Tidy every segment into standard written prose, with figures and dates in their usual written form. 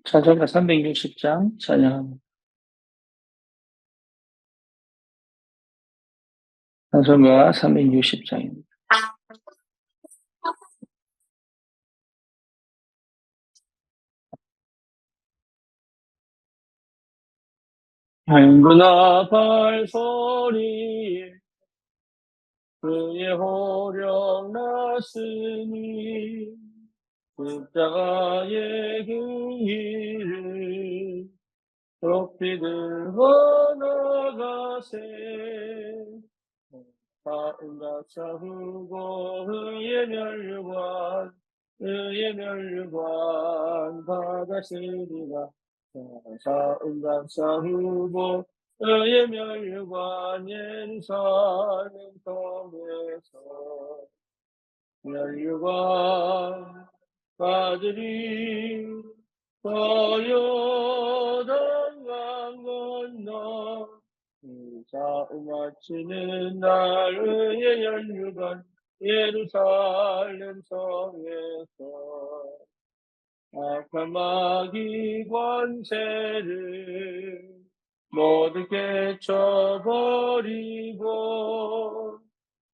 찬송가 360장 찬양합니다. 찬송가 360장입니다. 행구나 발소리 그의 호령 났으니 십자가의 그 일을 높이 들고 나가세 사은과 싸우고 의의 멸류관 받았으리라 사은과 싸우고 의의 멸류관 예루살렘 성에서 멸류관 받으리 요단강 건너 싸움 마치는 날 의의 멸류관 예루살렘 성에서 악한 마귀 관세를 모두 깨쳐버리고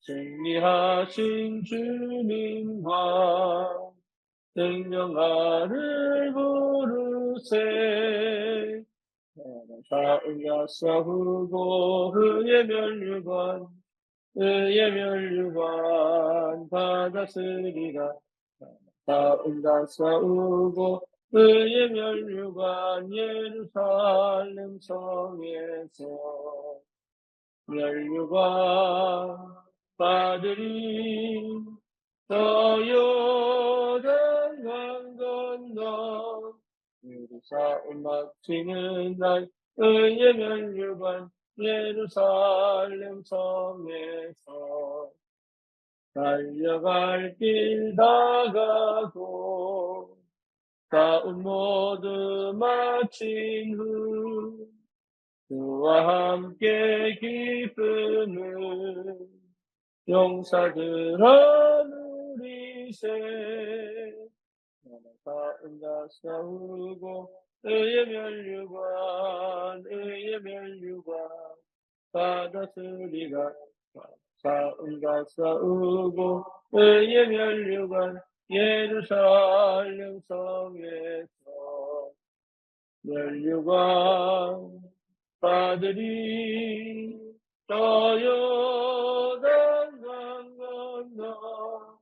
승리하신 주님과 생명가를 부르세 사은과 싸우고 의의 멸류관 받았으리라 사은과 싸우고 의의 멸류관 예루살렘 성에서 멸류관 받으리 요단강 건너 싸움 마치는 날 의의 멸류관 예루살렘 성에서 달려갈 길 나가고 싸움 모두 마친 후 그와 함께 기쁨을 용사들아 누리세 사은과 싸우고 의의 멸류관 받았으리라 사은과 싸우고 의의 멸류관 예루살렘 성에서 멸류관 받으리 요단강 건너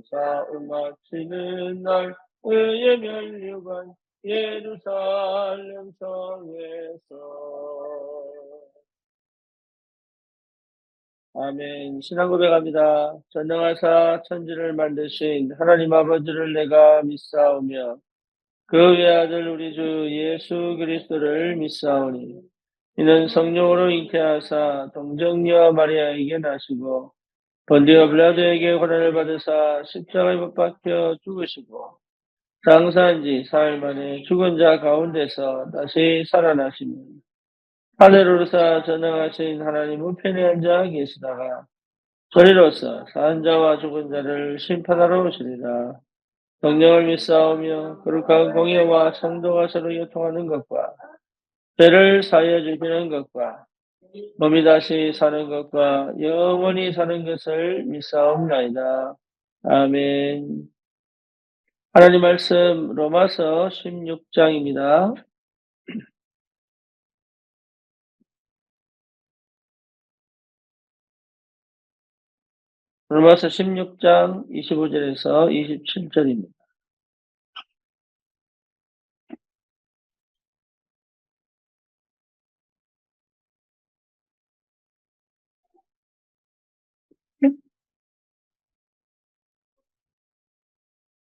싸움 마치는 날 의의 멸류관 예루살렘 성에서 아멘. 신앙 고백합니다. 전능하사 천지를 만드신 하나님 아버지를 내가 믿사오며 그 외아들 우리 주 예수 그리스도를 믿사오니 이는 성령으로 잉태하사 동정녀 마리아에게 나시고 본디오 빌라도에게 고난을 받으사 십자가에 못 박혀 죽으시고 장사한 지 사흘 만에 죽은 자 가운데서 다시 살아나시며 하늘으로서 전능하신 하나님 우편에 앉아 계시다가 저리로서 산 자와 죽은 자를 심판하러 오시리라. 성령을 믿사오며 거룩한 공예와 성도가 서로 교통하는 것과 죄를 사하여 주시는 것과 몸이 다시 사는 것과 영원히 사는 것을 믿사옵나이다. 아멘. 하나님 말씀 로마서 16장입니다. 로마서 16장 25절에서 27절입니다.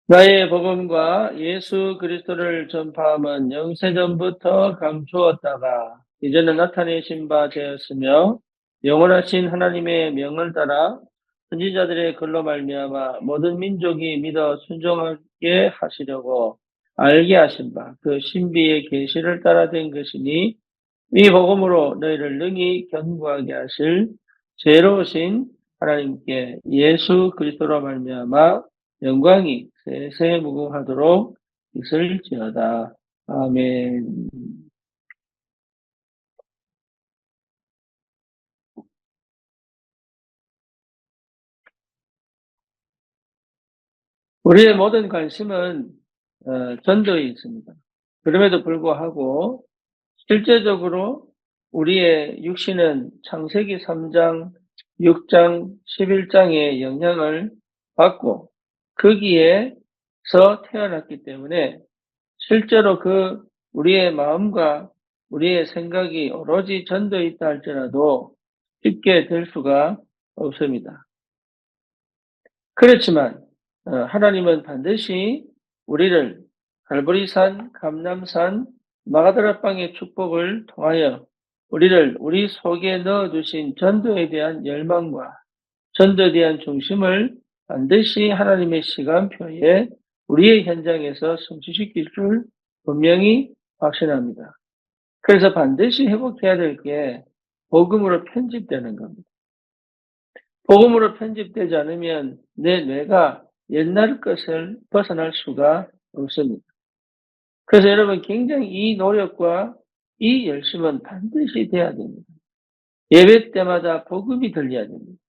나의 복음과 예수 그리스도를 전파함은 영세전부터 감추었다가 이제는 나타내신 바 되었으며 영원하신 하나님의 명을 따라 선지자들의 글로 말미암아 모든 민족이 믿어 순종하게 하시려고 알게 하신 바 그 신비의 계시를 따라 된 것이니 이 복음으로 너희를 능히 견고하게 하실 죄로우신 하나님께 예수 그리스도로 말미암아 영광이 세세 무궁하도록 있을지어다. 아멘. 우리의 모든 관심은 전도에 있습니다. 그럼에도 불구하고 실제적으로 우리의 육신은 창세기 3장, 6장, 11장의 영향을 받고 거기에서 태어났기 때문에 실제로 우리의 마음과 우리의 생각이 오로지 전도에 있다 할지라도 쉽게 될 수가 없습니다. 그렇지만 하나님은 반드시 우리를 갈보리산, 감람산, 마가다라방의 축복을 통하여 우리를 우리 속에 넣어주신 전도에 대한 열망과 전도에 대한 중심을 반드시 하나님의 시간표에 우리의 현장에서 성취시킬 줄 분명히 확신합니다. 그래서 반드시 회복해야 될 게 복음으로 편집되는 겁니다. 복음으로 편집되지 않으면 내 뇌가 옛날 것을 벗어날 수가 없습니다. 그래서 여러분 굉장히 이 노력과 이 열심은 반드시 돼야 됩니다. 예배 때마다 복음이 들려야 됩니다.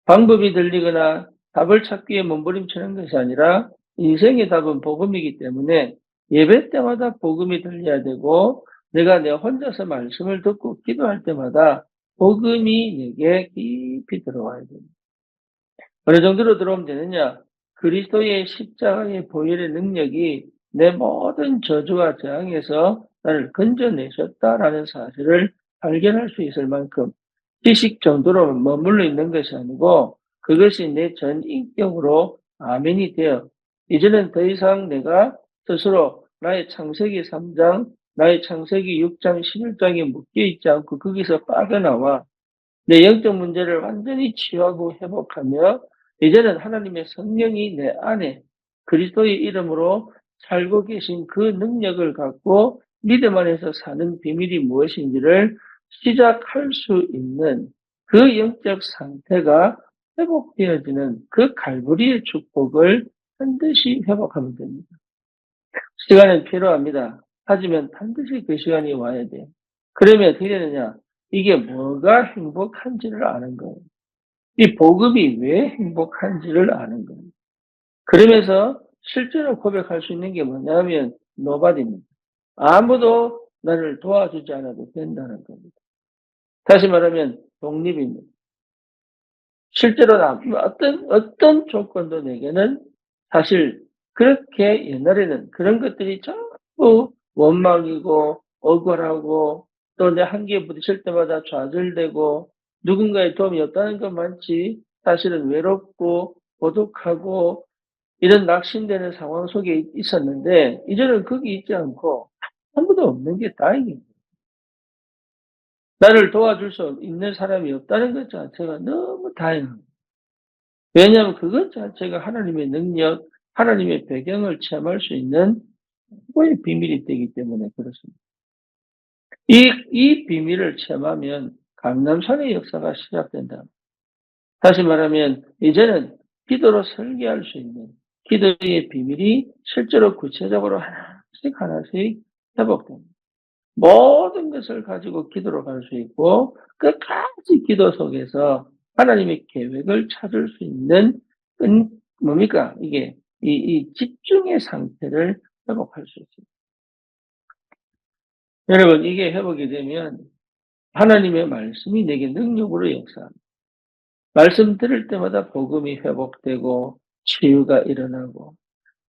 방법이 들리거나 답을 찾기에 몸부림치는 것이 아니라 인생의 답은 복음이기 때문에 예배 때마다 복음이 들려야 되고 내가 내 혼자서 말씀을 듣고 기도할 때마다 복음이 내게 깊이 들어와야 됩니다. 어느 정도로 들어오면 되느냐? 그리스도의 십자가의 보혈의 능력이 내 모든 저주와 재앙에서 나를 건져내셨다라는 사실을 발견할 수 있을 만큼 지식 정도로 머물러 있는 것이 아니고 그것이 내 전 인격으로 아멘이 되어 이제는 더 이상 내가 스스로 나의 창세기 3장, 나의 창세기 6장, 11장에 묶여있지 않고 거기서 빠져나와 내 영적 문제를 완전히 치유하고 회복하며 이제는 하나님의 성령이 내 안에 그리스도의 이름으로 살고 계신 그 능력을 갖고 믿음 안에서 사는 비밀이 무엇인지를 시작할 수 있는 그 영적 상태가 회복되어지는 그 갈보리의 축복을 반드시 회복하면 됩니다. 시간은 필요합니다. 하지만 반드시 그 시간이 와야 돼요. 그러면 어떻게 되느냐? 이게 뭐가 행복한지를 아는 거예요. 이 복음이 왜 행복한지를 아는 거예요. 그러면서 실제로 고백할 수 있는 게 뭐냐면 노바디입니다. 아무도 나를 도와주지 않아도 된다는 겁니다. 다시 말하면 독립입니다. 실제로 어떤 조건도 내게는 사실 그렇게 옛날에는 그런 것들이 전부 원망이고 억울하고 또 내 한계에 부딪힐 때마다 좌절되고 누군가의 도움이 없다는 것만치 사실은 외롭고 고독하고 이런 낙심되는 상황 속에 있었는데 이제는 거기 있지 않고 아무도 없는 게 다행입니다. 나를 도와줄 수 있는 사람이 없다는 것 자체가 너무 다행합니다. 왜냐하면 그것 자체가 하나님의 능력, 하나님의 배경을 체험할 수 있는 최고의 비밀이 되기 때문에 그렇습니다. 이 비밀을 체험하면 강남산의 역사가 시작된다. 다시 말하면 이제는 기도로 설계할 수 있는 기도의 비밀이 실제로 구체적으로 하나씩 하나씩 회복됩니다. 모든 것을 가지고 기도로 갈 수 있고 끝까지 기도 속에서 하나님의 계획을 찾을 수 있는 뭡니까? 이게 이 집중의 상태를 회복할 수 있습니다. 여러분 이게 회복이 되면 하나님의 말씀이 내게 능력으로 역사합니다. 말씀 들을 때마다 복음이 회복되고 치유가 일어나고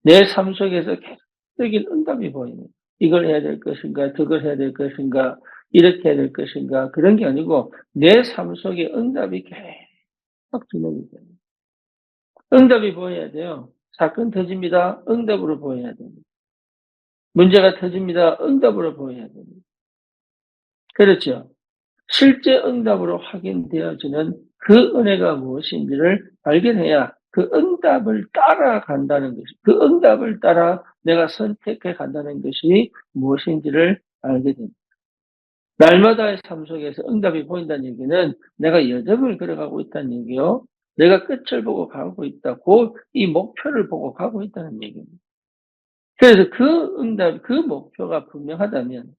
내 삶 속에서 계속적인 응답이 보입니다. 이걸 해야 될 것인가, 저걸 해야 될 것인가, 이렇게 해야 될 것인가, 그런 게 아니고 내 삶 속에 응답이 계속 진행이 됩니다. 응답이 보여야 돼요. 사건 터집니다. 응답으로 보여야 됩니다. 문제가 터집니다. 응답으로 보여야 됩니다. 그렇죠. 실제 응답으로 확인되어지는 그 은혜가 무엇인지를 발견해야 그 응답을 따라간다는 것이, 그 응답을 따라 내가 선택해 간다는 것이 무엇인지를 알게 됩니다. 날마다의 삶 속에서 응답이 보인다는 얘기는 내가 여정을 걸어가고 있다는 얘기요. 내가 끝을 보고 가고 있다. 이 목표를 보고 가고 있다는 얘기입니다. 그래서 그 응답, 그 목표가 분명하다면,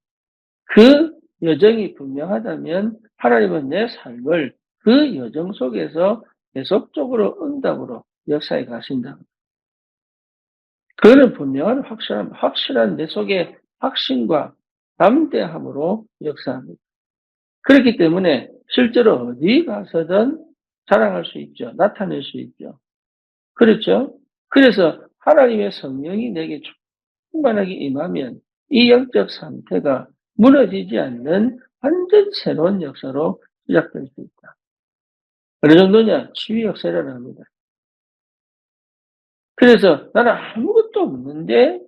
그 여정이 분명하다면 하나님은 내 삶을 그 여정 속에서 계속적으로 응답으로 역사해 가신다. 그거는 분명한 확실한 내 속에 확신과 담대함으로 역사합니다. 그렇기 때문에 실제로 어디 가서든 자랑할 수 있죠. 나타낼 수 있죠. 그렇죠? 그래서 하나님의 성령이 내게 충만하게 임하면 이 영적 상태가 무너지지 않는 완전 새로운 역사로 시작될 수 있다. 어느 정도냐? 치유 역사라고 합니다. 그래서 나는 아무것도 없는데,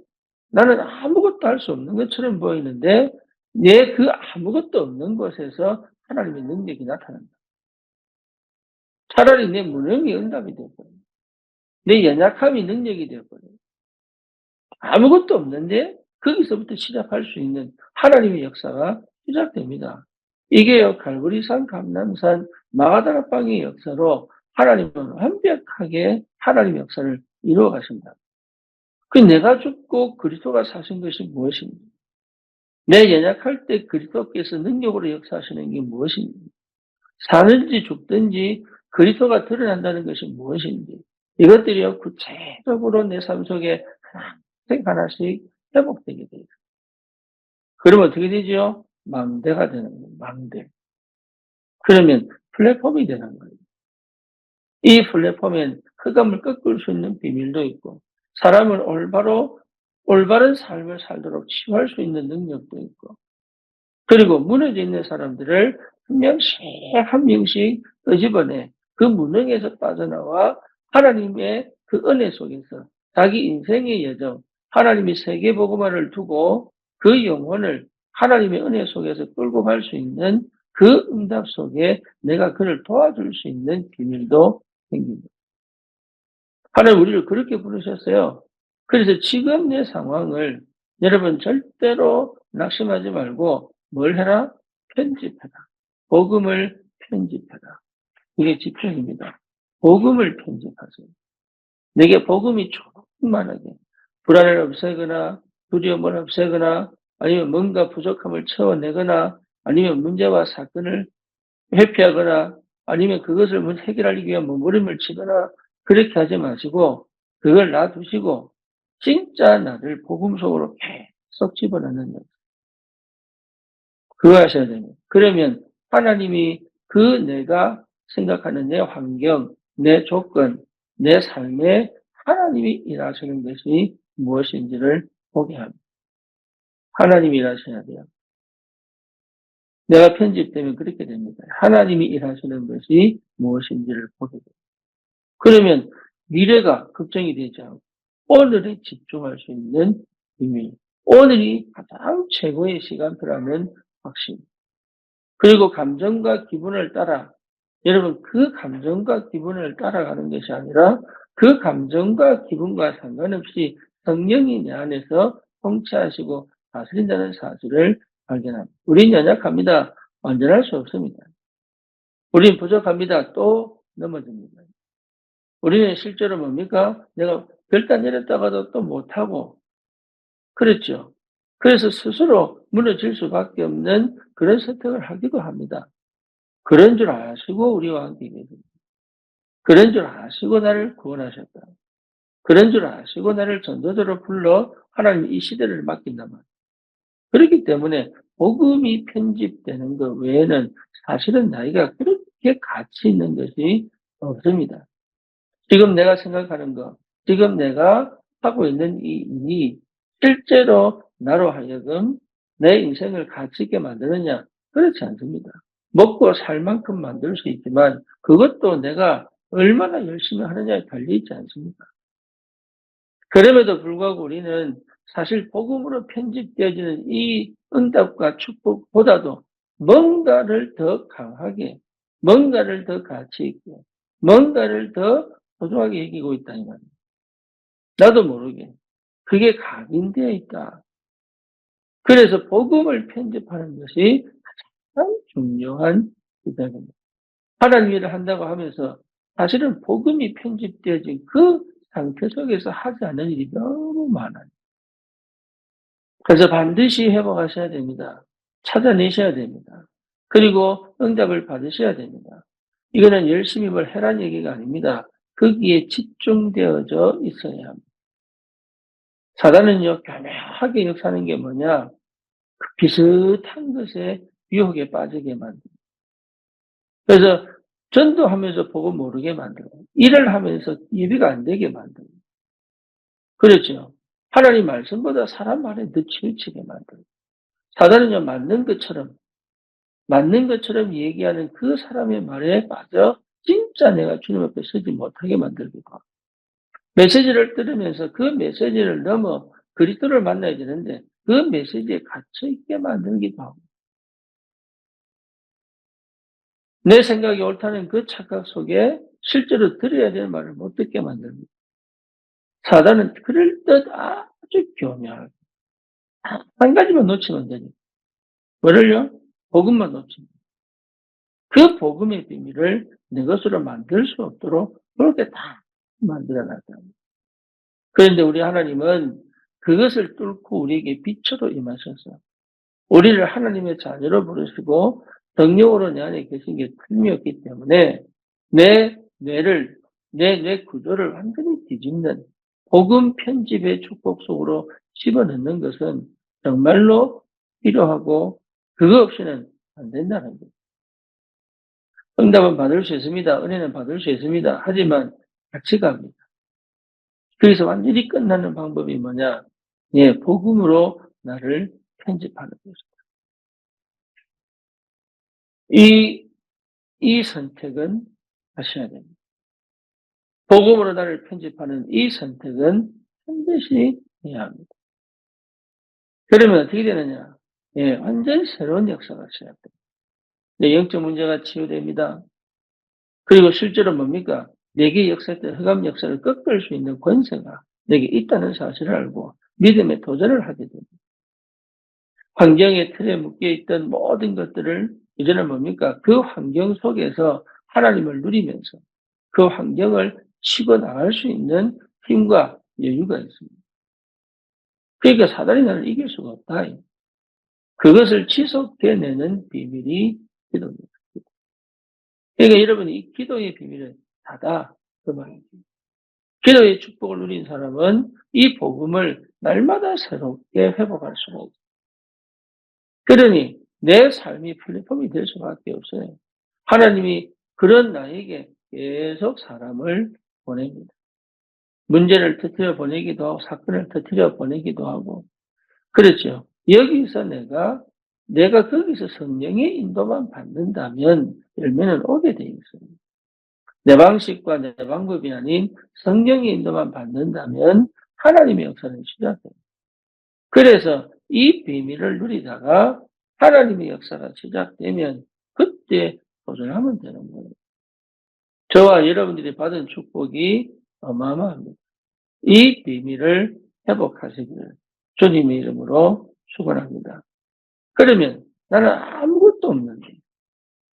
나는 아무것도 할 수 없는 것처럼 보이는데 내 그 아무것도 없는 곳에서 하나님의 능력이 나타난다. 차라리 내 무능이 응답이 되어버려요. 내 연약함이 능력이 되어버려요. 아무것도 없는데 거기서부터 시작할 수 있는 하나님의 역사가 시작됩니다. 이게요, 갈보리산, 감람산, 마가다라 빵의 역사로 하나님은 완벽하게 하나님의 역사를 이루어 가신다. 그 내가 죽고 그리스도가 사신 것이 무엇인지, 내 연약할 때 그리스도께서 능력으로 역사하시는 게 무엇인지, 사는지 죽든지 그리스도가 드러난다는 것이 무엇인지, 이것들이요 구체적으로 내 삶 속에 하나씩 하나씩 회복되게 돼요. 그러면 어떻게 되죠? 망대가 되는 거예요. 망대. 그러면 플랫폼이 되는 거예요. 이 플랫폼엔 흑암을 꺾을 수 있는 비밀도 있고, 사람을 올바른 삶을 살도록 치유할 수 있는 능력도 있고, 그리고 무너져 있는 사람들을 한 명씩 한 명씩 끄집어내 그 무능에서 빠져나와 하나님의 그 은혜 속에서 자기 인생의 여정, 하나님이 세계복음화를 두고 그 영혼을 하나님의 은혜 속에서 끌고 갈 수 있는 그 응답 속에 내가 그를 도와줄 수 있는 비밀도 생깁니다. 하나님 우리를 그렇게 부르셨어요. 그래서 지금 내 상황을 여러분 절대로 낙심하지 말고 뭘 해라? 편집해라. 복음을 편집해라. 이게 집중입니다. 복음을 편집하세요. 내게 복음이 충만하게 불안을 없애거나 두려움을 없애거나 아니면 뭔가 부족함을 채워내거나 아니면 문제와 사건을 회피하거나 아니면 그것을 해결하기 위한 몸부림을 치거나 그렇게 하지 마시고 그걸 놔두시고 진짜 나를 복음 속으로 계속 집어넣는 거예요. 그거 하셔야 됩니다. 그러면 하나님이 그 내가 생각하는 내 환경, 내 조건, 내 삶에 하나님이 일하시는 것이 무엇인지를 보게 합니다. 하나님이 일하셔야 돼요. 내가 편집되면 그렇게 됩니다. 하나님이 일하시는 것이 무엇인지를 보게 돼요. 그러면 미래가 걱정이 되지 않고 오늘에 집중할 수 있는 비밀, 오늘이 가장 최고의 시간표라는 확신, 그리고 감정과 기분을 따라, 여러분 그 감정과 기분을 따라가는 것이 아니라 그 감정과 기분과 상관없이 성령이 내 안에서 통치하시고 다스린다는 사실을 발견합니다. 우린 연약합니다. 완전할 수 없습니다. 우린 부족합니다. 또 넘어집니다. 우리는 실제로 뭡니까? 내가 결단 내렸다가도 또 못하고, 그랬죠. 그래서 스스로 무너질 수밖에 없는 그런 선택을 하기도 합니다. 그런 줄 아시고 우리와 함께 계십니다. 그런 줄 아시고 나를 구원하셨다. 그런 줄 아시고 나를 전도자로 불러 하나님 이 시대를 맡긴단 말이에요. 그렇기 때문에 복음이 편집되는 것 외에는 사실은 나이가 그렇게 가치 있는 것이 없습니다. 지금 내가 생각하는 것, 지금 내가 하고 있는 이 일이 실제로 나로 하여금 내 인생을 가치 있게 만드느냐? 그렇지 않습니다. 먹고 살 만큼 만들 수 있지만 그것도 내가 얼마나 열심히 하느냐에 달려 있지 않습니까? 그럼에도 불구하고 우리는 사실 복음으로 편집되어지는 이 응답과 축복보다도 뭔가를 더 강하게, 뭔가를 더 가치 있게, 뭔가를 더 소중하게 여기고 있다는 말이에요. 나도 모르게. 그게 각인되어 있다. 그래서 복음을 편집하는 것이 가장 중요한 시작입니다. 하나님 일을 한다고 하면서 사실은 복음이 편집되어진 그 상태 속에서 하지 않는 일이 너무 많아요. 그래서 반드시 회복하셔야 됩니다. 찾아내셔야 됩니다. 그리고 응답을 받으셔야 됩니다. 이거는 열심히 뭘 해라는 얘기가 아닙니다. 거기에 집중되어져 있어야 합니다. 사단은요, 교묘하게 역사하는 게 뭐냐? 그 비슷한 것에 유혹에 빠지게 만듭니다. 그래서 전도하면서 보고 모르게 만들고, 일을 하면서 예비가 안 되게 만들고, 그렇죠. 하나님 말씀보다 사람 말에 더 치우치게 만들고, 사단은요, 맞는 것처럼 얘기하는 그 사람의 말에 빠져 진짜 내가 주님 앞에 서지 못하게 만들기도 하고, 메시지를 들으면서 그 메시지를 넘어 그리스도를 만나야 되는데 그 메시지에 갇혀 있게 만들기도 하고, 내 생각이 옳다는 그 착각 속에 실제로 들어야 될 말을 못 듣게 만듭니다. 사단은 그럴 듯 아주 교묘하게 한 가지만 놓치면 되니, 뭐를요? 복음만 놓치면, 그 복음의 비밀을 내 것으로 만들 수 없도록 그렇게 다 만들어 놨다. 그런데 우리 하나님은 그것을 뚫고 우리에게 빛으로 임하셔서 우리를 하나님의 자녀로 부르시고 성령으로 내 안에 계신 게 틀림없기 때문에 내 뇌를, 내 구조를 완전히 뒤집는 복음 편집의 축복 속으로 집어넣는 것은 정말로 필요하고 그거 없이는 안 된다는 거예요. 응답은 받을 수 있습니다. 은혜는 받을 수 있습니다. 하지만 같이 갑니다. 그래서 완전히 끝나는 방법이 뭐냐? 예, 복음으로 나를 편집하는 것입니다. 이 선택은 하셔야 됩니다. 복음으로 나를 편집하는 이 선택은 반드시 해야 합니다. 그러면 어떻게 되느냐? 예, 완전히 새로운 역사가 시작됩니다. 내 영적 문제가 치유됩니다. 그리고 실제로 뭡니까? 내게 역사했던 흑암 역사를 꺾을 수 있는 권세가 내게 있다는 사실을 알고 믿음에 도전을 하게 됩니다. 환경의 틀에 묶여 있던 모든 것들을 이제는 뭡니까? 그 환경 속에서 하나님을 누리면서 그 환경을 치고 나갈 수 있는 힘과 여유가 있습니다. 그러니까 사단이 나를 이길 수가 없다. 그것을 지속해내는 비밀이 기도입니다. 그러니까 여러분이 이 기도의 비밀은 다다. 그 말이죠. 기도의 축복을 누린 사람은 이 복음을 날마다 새롭게 회복할 수가 있어요. 그러니 내 삶이 플랫폼이 될 수밖에 없어요. 하나님이 그런 나에게 계속 사람을 보냅니다. 문제를 터뜨려 보내기도 하고 사건을 터뜨려 보내기도 하고 그렇죠. 여기서 내가 거기서 성령의 인도만 받는다면 열매는 오게 돼 있어요. 내 방식과 내 방법이 아닌 성령의 인도만 받는다면 하나님의 역사는 시작돼요. 그래서 이 비밀을 누리다가 하나님의 역사가 시작되면 그때 도전하면 되는 거예요. 저와 여러분들이 받은 축복이 어마어마합니다. 이 비밀을 회복하시기를 주님의 이름으로 축원합니다. 그러면 나는 아무것도 없는데,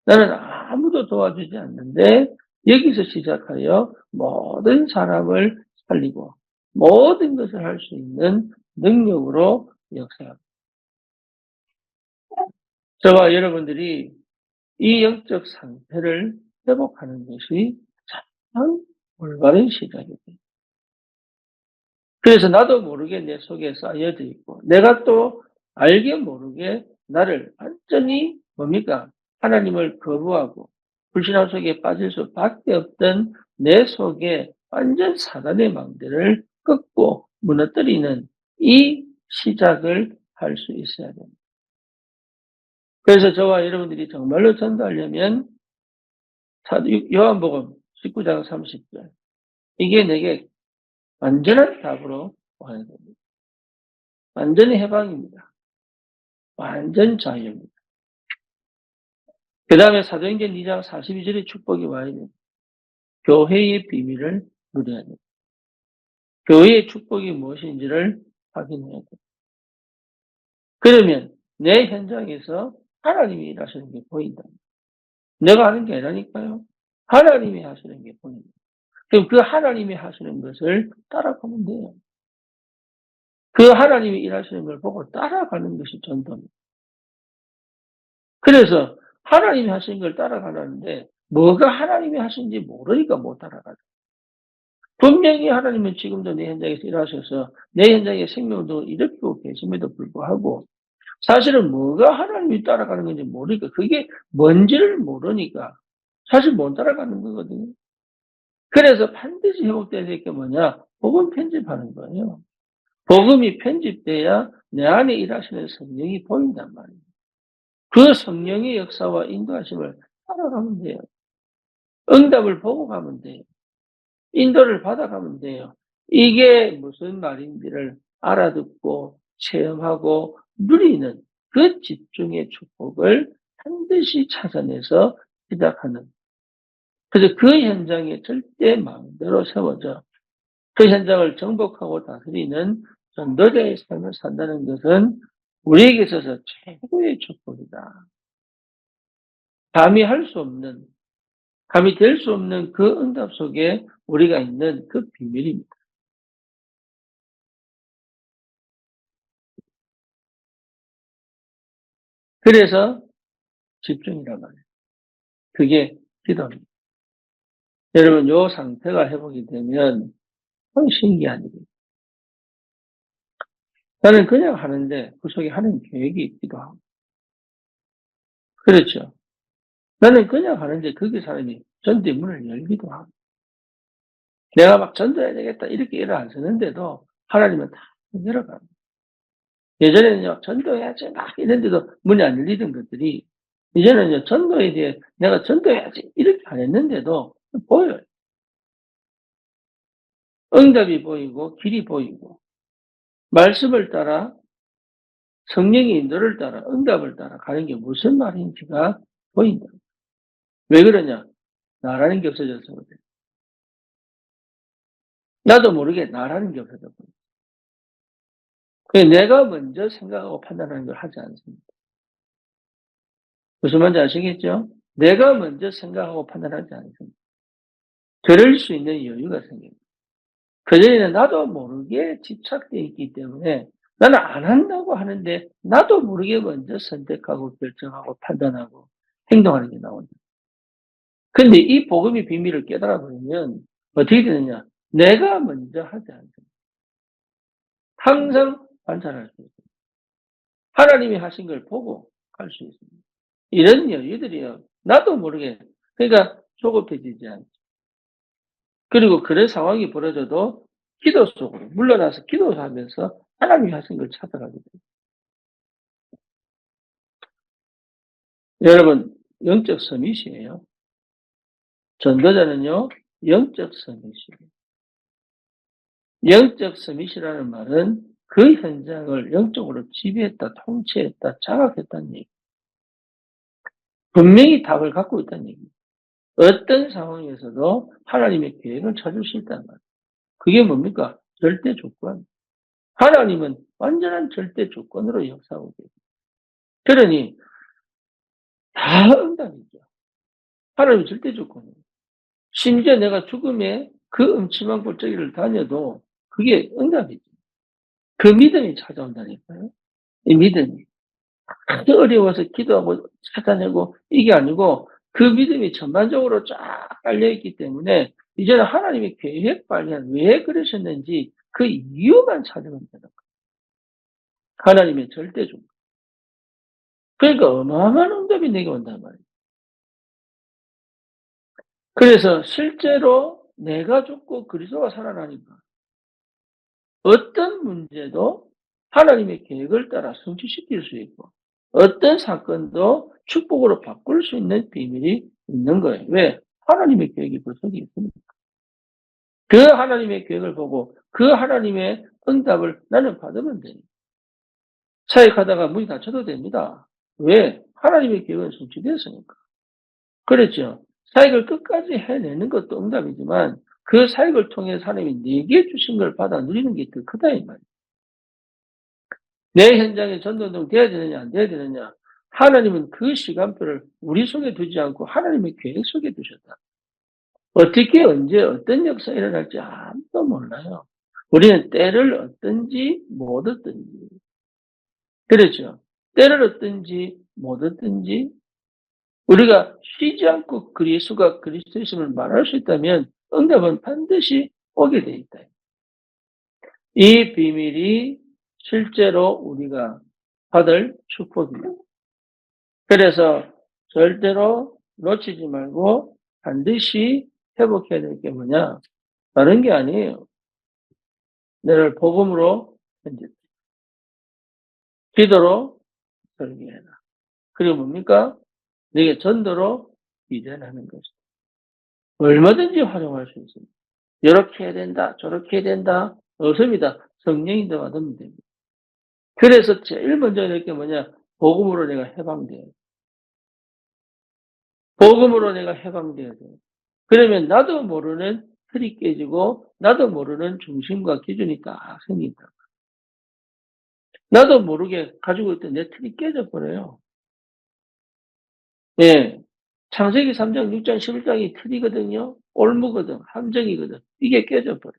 나는 아무도 도와주지 않는데 여기서 시작하여 모든 사람을 살리고 모든 것을 할 수 있는 능력으로 역사합니다. 저와 여러분들이 이 영적 상태를 회복하는 것이 가장 올바른 시작입니다. 그래서 나도 모르게 내 속에 쌓여져 있고 내가 또 알게 모르게 나를 완전히 뭡니까? 하나님을 거부하고 불신앙 속에 빠질 수밖에 없던 내 속에 완전 사단의 망대를 꺾고 무너뜨리는 이 시작을 할 수 있어야 됩니다. 그래서 저와 여러분들이 정말로 전도하려면 요한복음 19장 30절 이게 내게 완전한 답으로 와야 됩니다. 완전히 해방입니다. 완전 자유입니다. 그 다음에 사도행전 2장 42절의 축복이 와야 됩니다. 교회의 비밀을 누려야 됩니다. 교회의 축복이 무엇인지를 확인해야 됩니다. 그러면 내 현장에서 하나님이 일하시는 게 보인다. 내가 하는 게 아니라니까요. 하나님이 하시는 게 보입니다. 그럼 그 하나님이 하시는 것을 따라가면 돼요. 그 하나님이 일하시는 걸 보고 따라가는 것이 전도입니다. 그래서 하나님이 하시는 걸 따라가라는데 뭐가 하나님이 하신지 모르니까 못 따라가죠. 분명히 하나님은 지금도 내 현장에서 일하셔서 내 현장에 생명도 일으키고 계심에도 불구하고 사실은 뭐가 하나님이 따라가는 건지 모르니까 그게 뭔지를 모르니까 사실 못 따라가는 거거든요. 그래서 반드시 회복돼야 될 게 뭐냐? 복음 편집하는 거예요. 복음이 편집돼야 내 안에 일하시는 성령이 보인단 말이에요. 그 성령의 역사와 인도하심을 따라가면 돼요. 응답을 보고 가면 돼요. 인도를 받아가면 돼요. 이게 무슨 말인지를 알아듣고 체험하고 누리는 그 집중의 축복을 반드시 찾아내서 시작하는. 그래서 그 현장에 절대 마음대로 세워져 그 현장을 정복하고 다스리는 전도자의 삶을 산다는 것은 우리에게 있어서 최고의 축복이다. 감히 할 수 없는, 감히 될 수 없는 그 응답 속에 우리가 있는 그 비밀입니다. 그래서 집중이란 말이에요. 그게 기도입니다. 여러분, 요 상태가 회복이 되면 참 신기한 일이에요. 나는 그냥 하는데 그 속에 하는 계획이 있기도 하고. 그렇죠. 나는 그냥 하는데 거기 사람이 전대 문을 열기도 하고. 내가 막 전도해야 되겠다 이렇게 일을 안 쓰는데도 하나님은 다 열어가요. 예전에는요, 전도해야지 막 이랬는데도 문이 안 열리던 것들이 이제는요, 전도에 대해 내가 전도해야지 이렇게 안 했는데도 보여요. 응답이 보이고 길이 보이고 말씀을 따라 성령의 인도를 따라 응답을 따라 가는 게 무슨 말인지가 보인다. 왜 그러냐? 나라는 게 없어져서 그래. 나도 모르게 나라는 게 없어져 버려. 내가 먼저 생각하고 판단하는 걸 하지 않습니다. 무슨 말인지 아시겠죠? 내가 먼저 생각하고 판단하지 않습니다. 그럴 수 있는 여유가 생깁니다. 그전에는 나도 모르게 집착되어 있기 때문에 나는 안 한다고 하는데 나도 모르게 먼저 선택하고 결정하고 판단하고 행동하는 게 나온다. 근데 이 복음의 비밀을 깨달아 버리면 어떻게 되느냐? 내가 먼저 하지 않습니다. 항상 관찰할 수 있습니다. 하나님이 하신 걸 보고 갈 수 있습니다. 이런 여유들이요. 나도 모르게 그러니까 조급해지지 않죠. 그리고 그런 상황이 벌어져도 기도 속으로 물러나서 기도하면서 하나님이 하신 걸 찾아가게 돼요. 여러분, 영적 서밋이에요. 전도자는요, 영적 서밋이에요. 영적 서밋이라는 말은 그 현장을 영적으로 지배했다, 통치했다, 장악했다는 얘기. 분명히 답을 갖고 있다는 얘기입니다. 어떤 상황에서도 하나님의 계획을 찾을 수 있다는 말이에요. 그게 뭡니까? 절대 조건. 하나님은 완전한 절대 조건으로 역사하고 계세요. 그러니 다 응답이죠. 하나님이 절대 조건이에요. 심지어 내가 죽음의 그 음침한 골짜기를 다녀도 그게 응답이죠. 그 믿음이 찾아온다니까요. 이 믿음이. 아주 어려워서 기도하고 찾아내고 이게 아니고 그 믿음이 전반적으로 쫙 깔려있기 때문에 이제는 하나님의 계획 발견, 왜 그러셨는지 그 이유만 찾으면 되는 거예요. 하나님의 절대 조건. 그러니까 어마어마한 응답이 내게 온단 말이에요. 그래서 실제로 내가 죽고 그리스도가 살아나니까 어떤 문제도 하나님의 계획을 따라 성취시킬 수 있고 어떤 사건도 축복으로 바꿀 수 있는 비밀이 있는 거예요. 왜? 하나님의 계획이 그 속에 있으니까. 그 하나님의 계획을 보고 그 하나님의 응답을 나는 받으면 돼요. 사역하다가 문이 닫혀도 됩니다. 왜? 하나님의 계획은 성취되었으니까. 그렇죠. 사역을 끝까지 해내는 것도 응답이지만 그 사역을 통해 하나님이 내게 주신 걸 받아 누리는 게 더 크다 이 말이에요. 내 현장에 전도운동 돼야 되느냐 안 돼야 되느냐. 하나님은 그 시간표를 우리 속에 두지 않고 하나님의 계획 속에 두셨다. 어떻게 언제 어떤 역사가 일어날지 아무도 몰라요. 우리는 때를 얻든지 못 얻든지. 그렇죠. 때를 얻든지 못 얻든지 우리가 쉬지 않고 예수가 그리스도이심을 말할 수 있다면 응답은 반드시 오게 돼 있다. 이 비밀이 실제로 우리가 받을 축복입니다. 그래서 절대로 놓치지 말고 반드시 회복해야 될 게 뭐냐? 다른 게 아니에요. 너를 복음으로 편집, 기도로 설계해라. 그리고 뭡니까? 네게 전도로 이전하는 것이다. 얼마든지 활용할 수 있습니다. 이렇게 해야 된다, 저렇게 해야 된다. 없습니다. 성령이 더 받으면 됩니다. 그래서 제일 먼저 될 게 뭐냐? 복음으로 내가 해방돼야 돼. 복음으로 내가 해방돼야 돼. 그러면 나도 모르는 틀이 깨지고 나도 모르는 중심과 기준이 딱 생긴다. 나도 모르게 가지고 있던 내 틀이 깨져버려요. 예. 창세기 3장, 6장, 11장이 틀이거든요. 올무거든, 함정이거든. 이게 깨져버려.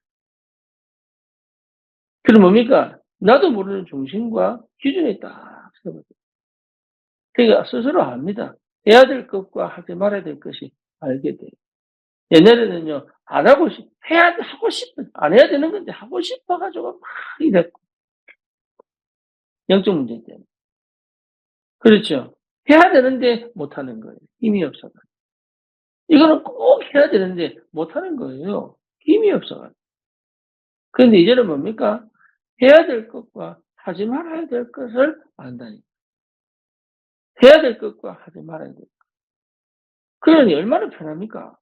그럼 뭡니까? 나도 모르는 중심과 기준이 딱 세워져. 그러니까 스스로 압니다. 해야 될 것과 하지 말아야 될 것이 알게 돼요. 옛날에는요, 안 하고 하고 싶은, 안 해야 되는 건데 하고 싶어가지고 막 이랬고. 영적 문제 때문에. 그렇죠. 해야 되는데 못하는 거예요. 힘이 없어가지고. 이거는 꼭 해야 되는데 못하는 거예요. 힘이 없어가지고. 그런데 이제는 뭡니까? 해야 될 것과 하지 말아야 될 것을 안다니까. 해야 될 것과 하지 말아야 될 것. 그러니 얼마나 편합니까?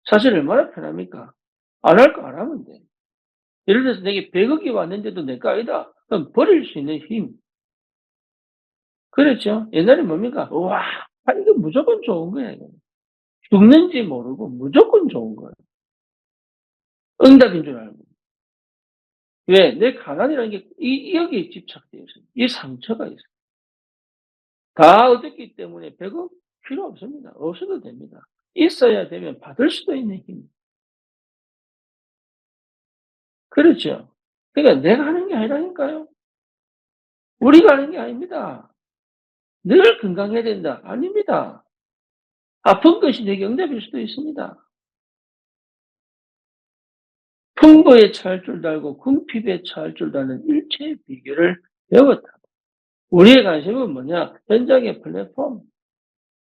사실 얼마나 편합니까? 안 할 거 안 하면 돼. 예를 들어서 내게 100억이 왔는데도 내 거 아니다. 그럼 버릴 수 있는 힘. 그렇죠? 옛날에 뭡니까? 와, 이거 무조건 좋은 거야, 이거. 죽는지 모르고 무조건 좋은 거야. 응답인 줄 알고. 왜? 내 가난이라는 게 여기에 집착되어 있어요. 이 상처가 있어요. 다 얻었기 때문에 100억 필요 없습니다. 없어도 됩니다. 있어야 되면 받을 수도 있는 힘. 그렇죠? 그러니까 내가 하는 게 아니라니까요. 우리가 하는 게 아닙니다. 늘 건강해야 된다. 아닙니다. 아픈 것이 내게 응답일 수도 있습니다. 풍부에 처할 줄도 알고 궁핍에 처할 줄도 아는 일체의 비결을 배웠다. 우리의 관심은 뭐냐? 현장의 플랫폼,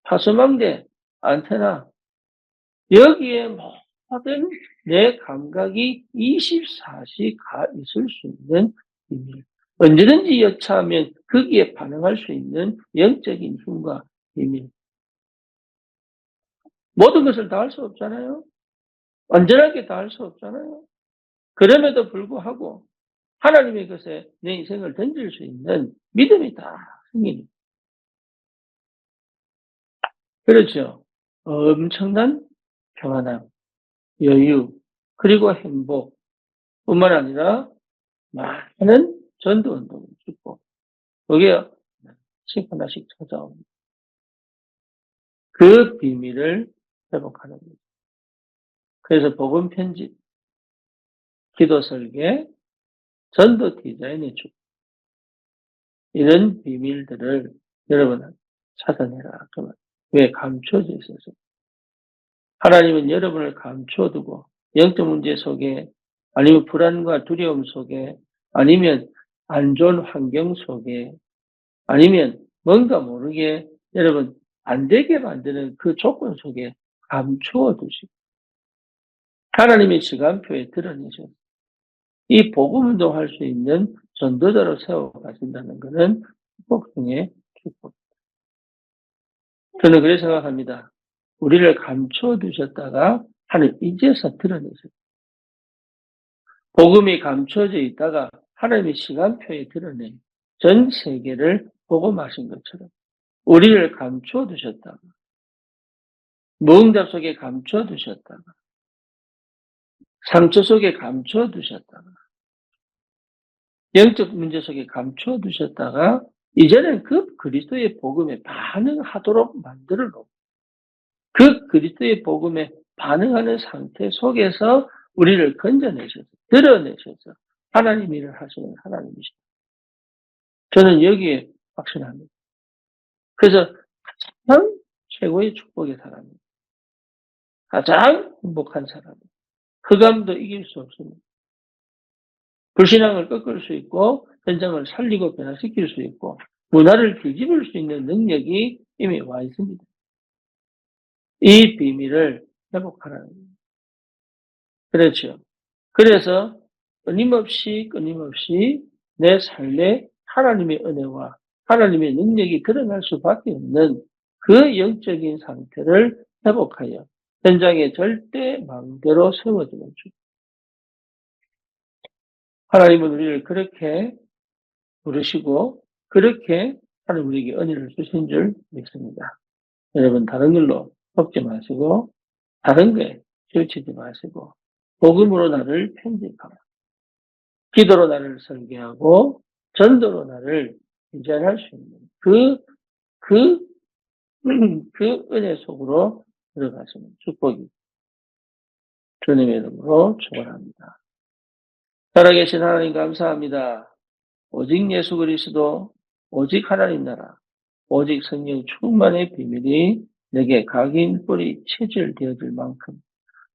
파수망대, 안테나, 여기에 모든 내 감각이 24시 가 있을 수 있는 비밀. 언제든지 여차하면 거기에 반응할 수 있는 영적인 힘과 비밀. 모든 것을 다 할 수 없잖아요. 완전하게 다 할 수 없잖아요. 그럼에도 불구하고 하나님의 것에 내 인생을 던질 수 있는 믿음이 다 생깁니다. 그렇죠. 엄청난 평안함, 여유, 그리고 행복 뿐만 아니라 많은 전도운동을 주고 그게 하나씩 찾아옵니다. 그 비밀을 회복하는 거죠. 그래서 복음 편집, 기도 설계, 전도 디자인의 주 이런 비밀들을 여러분 찾아내라. 왜 감춰져 있어서 하나님은 여러분을 감춰두고 영적 문제 속에 아니면 불안과 두려움 속에 아니면 안 좋은 환경 속에 아니면 뭔가 모르게 여러분 안 되게 만드는 그 조건 속에 감추어 두시고 하나님의 시간표에 드러내셔 이 복음 운동할 수 있는 전도자로 세워 가신다는 것은 축복 중에 축복. 저는 그렇게 생각합니다. 우리를 감추어 두셨다가 하나님 이제서 드러내셨어요. 복음이 감춰져 있다가 하나님의 시간표에 드러내 전 세계를 복음하신 것처럼 우리를 감추어 두셨다가 무응답 속에 감추어 두셨다가 상처 속에 감추어 두셨다가 영적 문제 속에 감추어 두셨다가 이제는 그 그리스도의 복음에 반응하도록 만들어 놓고 그 그리스도의 복음에 반응하는 상태 속에서 우리를 건져내셨어요. 드러내셔서 하나님 일을 하시는 하나님이시다. 저는 여기에 확신합니다. 그래서 가장 최고의 축복의 사람입니다. 가장 행복한 사람입니다. 흑암도 이길 수 없습니다. 불신앙을 꺾을 수 있고 현장을 살리고 변화시킬 수 있고 문화를 뒤집을 수 있는 능력이 이미 와 있습니다. 이 비밀을 회복하라는 거예요. 그렇죠. 그래서 끊임없이 내 삶에 하나님의 은혜와 하나님의 능력이 드러날 수밖에 없는 그 영적인 상태를 회복하여 현장에 절대 마음대로 세워주는 주. 하나님은 우리를 그렇게 부르시고 그렇게 하나님 우리에게 은혜를 주신 줄 믿습니다. 여러분 다른 일로 덮지 마시고 다른 거에 치우치지 마시고 복음으로 나를 편집하라. 기도로 나를 설계하고 전도로 나를 인정할 수 있는 그 은혜 속으로 들어가시는 축복이 주님의 이름으로 축원합니다. 살아계신 하나님 감사합니다. 오직 예수 그리스도, 오직 하나님 나라, 오직 성령 충만의 비밀이 내게 각인 뿌리 체질되어질 만큼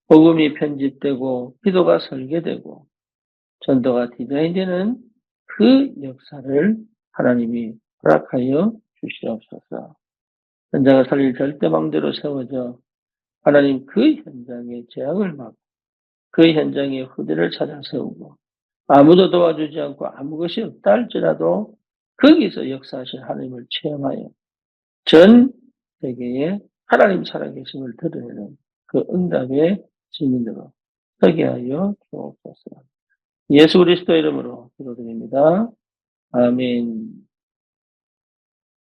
복음이 편집되고 기도가 설계되고 전도가 디자인되는 그 역사를 하나님이 허락하여 주시옵소서. 현장을 살릴 절대망대로 세워져 하나님 그 현장에 재앙을 막고 그 현장에 후대를 찾아 세우고 아무도 도와주지 않고 아무 것이 없다 할지라도 거기서 역사하신 하나님을 체험하여 전 세계에 하나님 살아계심을 드러내는 그 응답의 증인으로 서게 하여 주옵소서. 예수 그리스도 이름으로 기도드립니다. 아멘.